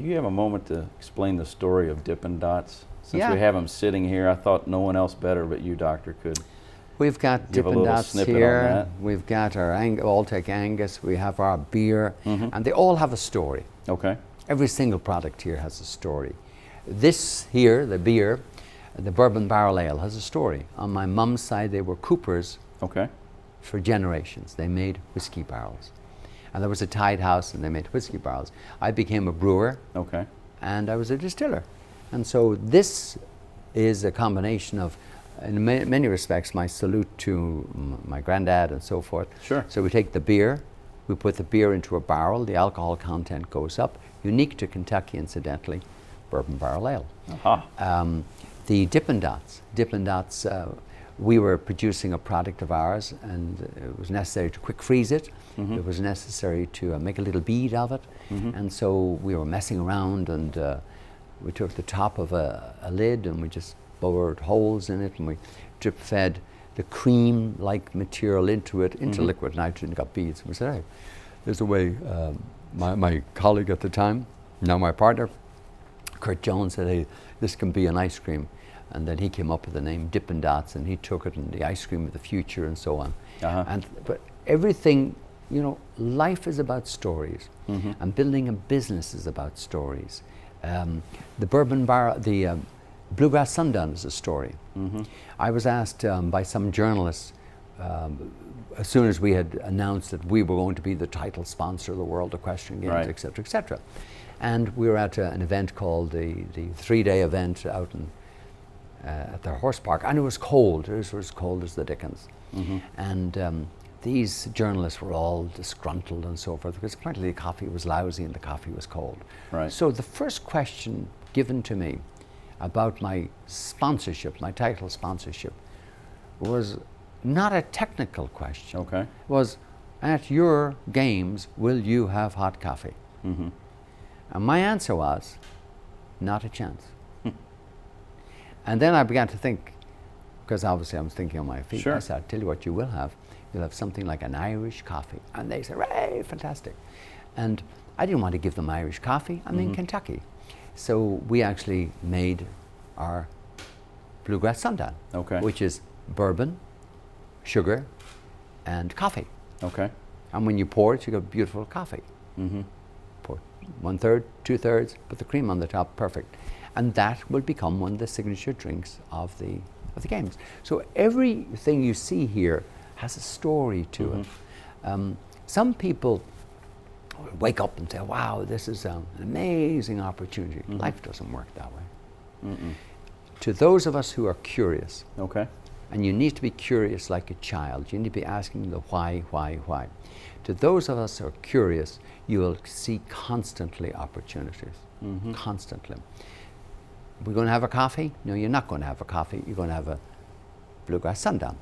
you have a moment to explain the story of Dippin Dots? Since Yeah. we have them sitting here, I thought no one else better but you, Doctor, could We've got give a Dippin little Dots snippet on here. that. We've got our Alltech Angus. We have our beer, and they all have a story. Okay. Every single product here has a story. This here, the beer, the Bourbon Barrel Ale, has a story. On my mum's side, they were coopers Okay. for generations. They made whiskey barrels. And there was a tied house, and they made whiskey barrels. I became a brewer, Okay. and I was a distiller. And so this is a combination of, in many respects, my salute to my granddad and so forth. Sure. So we take the beer, we put the beer into a barrel, the alcohol content goes up, unique to Kentucky, incidentally, Bourbon Barrel Ale. Aha. The Dippin Dots. Dippin Dots, we were producing a product of ours, and it was necessary to quick freeze it. It was necessary to make a little bead of it. And so we were messing around, and we took the top of a lid and we just bored holes in it, and we drip fed the cream-like material into it, into liquid nitrogen, got beads. And we said, hey, there's a way. My colleague at the time, now my partner, Kirt Jones, said, hey, this can be an ice cream. And then he came up with the name Dippin Dots, and he took it, and the ice cream of the future, and so on. But everything, you know, life is about stories, and building a business is about stories. The Bourbon Barrel, the Bluegrass Sundown is a story. I was asked by some journalists, as soon as we had announced that we were going to be the title sponsor of the World Equestrian Games, Right. et cetera, et cetera. And we were at an event called the 3-day event out in at the horse park, and it was cold. It was as cold as the dickens. And these journalists were all disgruntled and so forth, because apparently the coffee was lousy and the coffee was cold. Right. So the first question given to me about my sponsorship, my title sponsorship, was not a technical question. Okay. It was, at your games, will you have hot coffee? And my answer was, not a chance. And then I began to think, because obviously I was thinking on my feet. Sure. I said, I'll tell you what you will have. You'll have something like an Irish coffee. And they said, hey, fantastic. And I didn't want to give them Irish coffee. I'm in Kentucky. So we actually made our Bluegrass Sundown, Okay. which is bourbon, sugar, and coffee. Okay. And when you pour it, you get beautiful coffee. Pour 1/3, 2/3, put the cream on the top, perfect. And that will become one of the signature drinks of the games. So everything you see here has a story to it. Some people wake up and say, wow, this is an amazing opportunity. Life doesn't work that way. To those of us who are curious, Okay. and you need to be curious like a child, you need to be asking the why. To those of us who are curious, you will see constantly opportunities, constantly. We're going to have a coffee? No, you're not going to have a coffee. You're going to have a Bluegrass Sundown.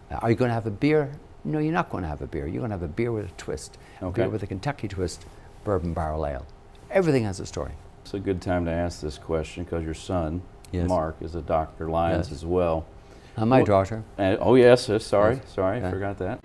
Are you going to have a beer? No, you're not going to have a beer. You're going to have a beer with a twist. A Okay. beer with a Kentucky twist, Bourbon Barrel Ale. Everything has a story. It's a good time to ask this question because your son, Yes. Mark, is a Dr. Lyons Yes. as well. And my Well, daughter. Oh yes, sorry, Yes. sorry, Yeah. I forgot that.